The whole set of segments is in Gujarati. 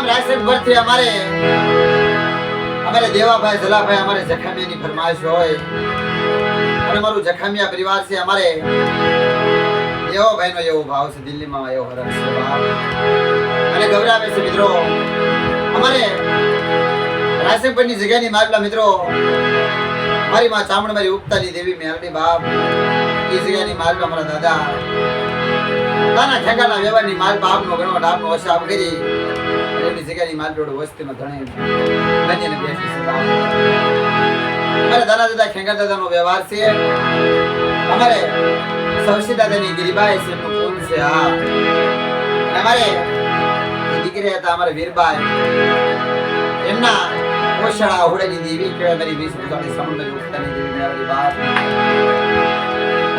ગામ રાયસન પરથી અમારે દેવાભાઈ જલાભાઈ અમારે જખામિયાની ફરમાઈશ હોય અને મારું જખામિયા પરિવાર છે અમારે દેવાભાઈનો એવો ભાવ છે દિલ્હીમાં એવો હરખ છે ભાવ અને ગૌરાવે છે મિત્રો અમારે રાયસન પરની જગ્યાની મારલા મિત્રો મારી માં ચામડ મારી ઉપતાની દેવી મેલડી બાપ એ જગ્યાની મારલા મારા દાદા નાના ઠેકાના વ્યવહારની માલ બાપનો ઘણો ડાબનો વસાવ કરી એની જગ્યાની માલ જોડો વસ્તીમાં ઘણી બનીને બેસી છે અમારે દાદા દાદા ખેંગા દાદાનો વ્યવહાર છે અમારે સૌસી દાદાની ગિરિબાઈ છે એમનું ફૂલ છે હા અને અમારે દીકરી હતા અમારે વીરબાઈ એમના ઓશળા હોડેની દેવી કહેવાય મારી 20 ઉતાળી સમંદરી ઉતાની દેવી મેળવી બાપ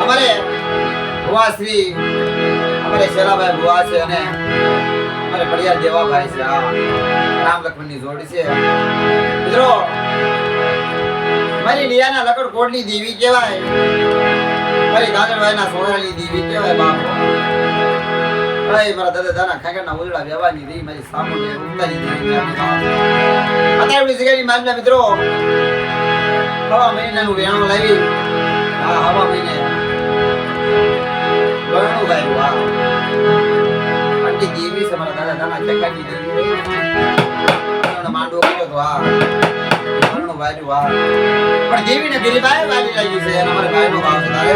અમારે ભુવાશ્રી અમારે શેલાભાઈ ભુવા છે અને અમારે પડિયા દેવાભાઈ છે આ રામ લક્ષ્મણની જોડી છે મિત્રો મારી લિયાના લકડકોટની દેવી કહેવાય મારી ગાજરભાઈના સોનાની દેવી કહેવાય બાપ ભાઈ મારા દાદા દાના ખાગરના ઉજળા વ્યવહારની દેવી મારી સામુને ઉતારી દેવી અત્યારે જગ્યાની માનના મિત્રો હવા મહિનાનું વેણું લાવી આ હવા મહિને વેણું ગાયું આ આટલી દેવી છે મારા દાદા દાના ચકાની દેવી માંડવો કર્યો તો આ વેણું વાજ્યું આ પણ દેવીને ગરીબાઈ વાલી લાગી છે અને અમારા ભાઈનો ભાવ છે તારે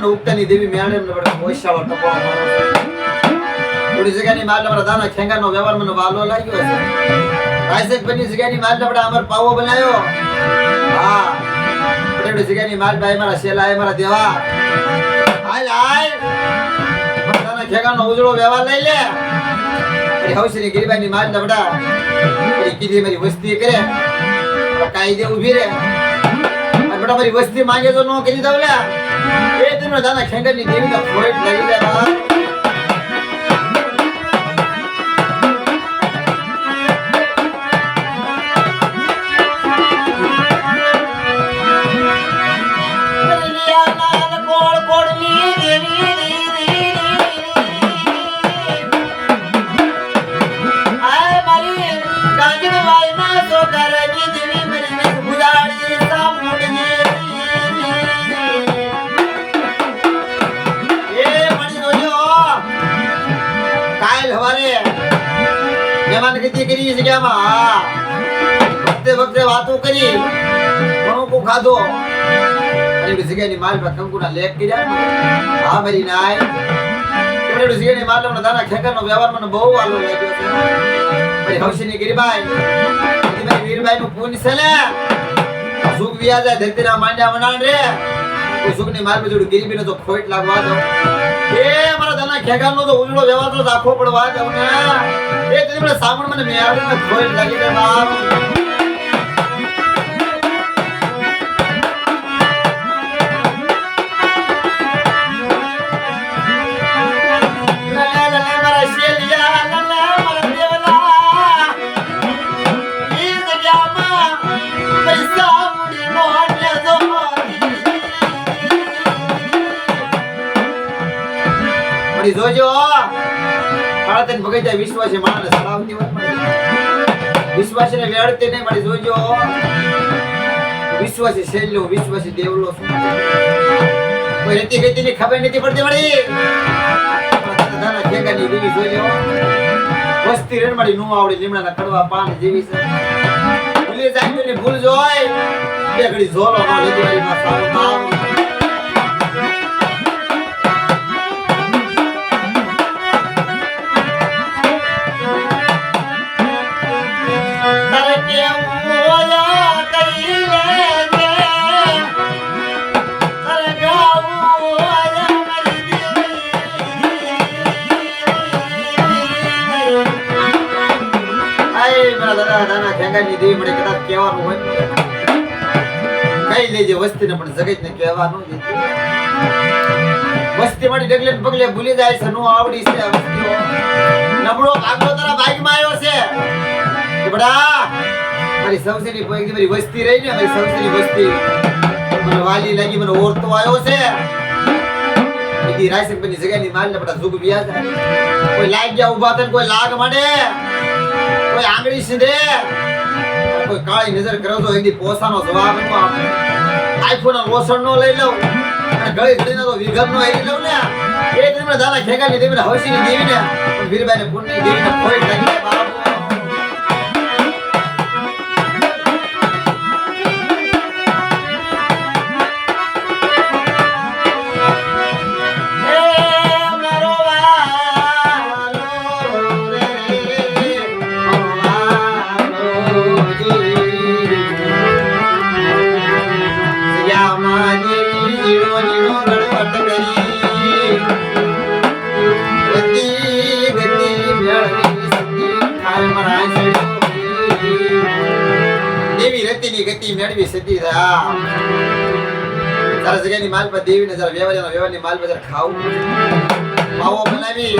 ઉગતાની દેવી મેળે મને બડો ઓશાળો ટપોળો મારો થોડી જગ્યાની માલ અમારા દાના ખેંગાનો વ્યવહાર મને વાલો લાગ્યો છે રાયસેક બની જગ્યાની માલ આપણે અમર પાવો બનાવ્યો હા થોડી જગ્યાની માલ ભાઈ મારા શેલા મારા દેવા હાલ હાલ દાના ખેંગાનો ઉજળો વ્યવહાર લઈ લે અરે હવસની ગરીબાની માલ ડબડા અરે કીધી મારી વસ્તી કરે કાયદે ઊભી રે બડા મારી વસ્તી માંગે તો નો કરી દઉં લે એ તમને દાના ખેંગરની દેવી તો ફોઈટ લઈ લે બા કરી જગ્યામાં વખતે વાતો કરી ઘણો કો ખાધો અને જગ્યાની માલ પર કંકુના લેખ કર્યા હા મારી નાય એટલે જગ્યાની માલ મને દાના ખેકરનો વ્યવહાર મને બહુ વાલો લાગ્યો છે મારી હવસીની ગરીબાઈ મારી વીરબાઈ નું પૂન છે ને સુખ વ્યાજા ધરતીના માંડ્યા મનાણ રે કોઈ સુખની માલ પર જોડું ગરીબીનો તો ખોટ લાગવા દો એ મારા દાના ખેકરનો તો ઉજળો વ્યવહાર તો રાખવો પડવા દો ને એ તમને સામણ મને મેળવીને ખોટ લાગી રે બાપ જોજો હાડા તને ભગાઈ જાય વિશ્વાસ છે માણસ સડાવતી વાત વિશ્વાસને વેડતે નહીં મળી જોજો વિશ્વાસી શૈલો વિશ્વાસી દેવલો કોઈ રેતી ગતિની ખબર નથી પડતી મળી દાદા ખેગાની દેવી જોજો વસ્તી રેણ મળી નું આવડી લીમડાના કડવા પાન જેવી છે ભૂલી જાય ને ભૂલ જોય બે ઘડી ઝોલો નો લેતી મારી માં સારું નામ દાદા ખેગાની દેવી મને કદાચ કહેવાનું હોય કઈ લેજે વસ્તીને પણ જગત ને કહેવાનું વસ્તી મારી ડગલે પગલે ભૂલી જાય છે નો આવડી છે વસ્તીઓ નબળો ભાગલો તારા ભાગમાં આવ્યો છે કે બડા મારી સૌસેની કોઈ મારી વસ્તી રહી ને મારી સૌસેની વસ્તી મને વાલી લાગી મને ઓરતો આવ્યો છે ઈ રાયસંગની જગ્યાની માલને બડા જુગ વ્યા જાય કોઈ લાગ ગયા ઊભા થઈને કોઈ લાગ માંડે કોઈ આંગળી સીધે કોઈ કાળી નજર કરો તો એકદી પોસાનો જવાબ નો આપે આઈફોન નો લોસણ નો લઈ લઉં અને ગળી ગળીનો તો વિગમ નો હેરી લઉં ને એ તમને દાદા ખેગાની દેવીને હવસીની દેવીને વીરબાઈને પુણ્યની દેવીને કોઈ લાગી બાબુ ગતિ મેળવી સતી તારા જગ્યાની માલ પર દેવીને જરા વ્યવહારની માલ પર ખાવું માવો બનાવી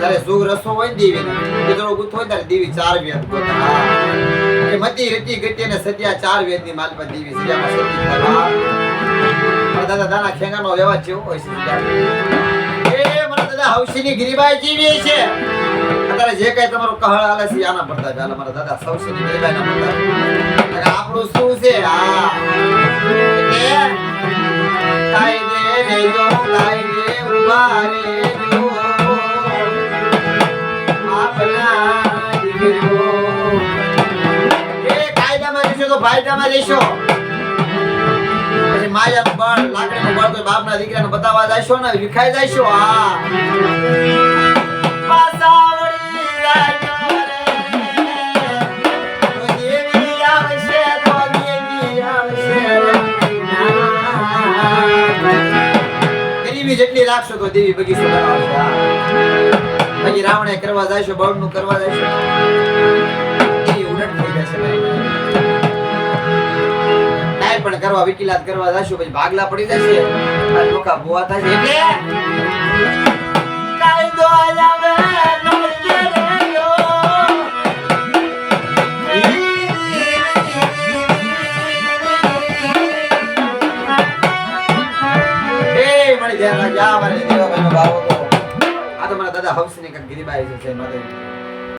તારે સુગ રસો હોય ને દેવીને કીધડો ગુથ હોય ત્યારે દેવી 4 વેદ એ મતી રતી ગતિ અને સત્યા 4 વેદની માલ પર દેવી સત્યામાં સતી થવા દાદા દાના ખેંગાનો વ્યવહાર જેવો હોય છે એ મને દાદા હવસીની ગિરિબાઈ જીવી છે અત્યારે જે કઈ તમારું કહળ હાલે છે આના પડતા ચાલે મારા દાદા સૌસીની ગિરિબાઈ ના પડતા આપણું શું છે હા કાયદે રેજો કાયદે ઉભા રેજો આપના દીકરો એ કાયદામાં રહેશો તો ફાયદામાં રહેશો પછી માયાનું બળ લાકડીનું બળ કોઈ બાપના દીકરાને બતાવવા જાશો ને વિખાઈ જાશો હા પાસાવડી રાજો જેટલી રાખશો તો દેવી બગીચો બનાવશે પછી રાવણે કરવા જાયશો બળનું કરવા જાયશો એની ઉલટ થઈ જશે કાઈ પણ કરવા વિકિલાત કરવા જાશો પછી ભાગલા પડી જશે આ લોકા બોવા થશે એટલે કાયદો આવે નમસ્તે રેયો જા મારે દેવાભાઈનો બાવો તો આ તો મારા દાદા હવસની કક ગિરિબાઈ છે નોંધે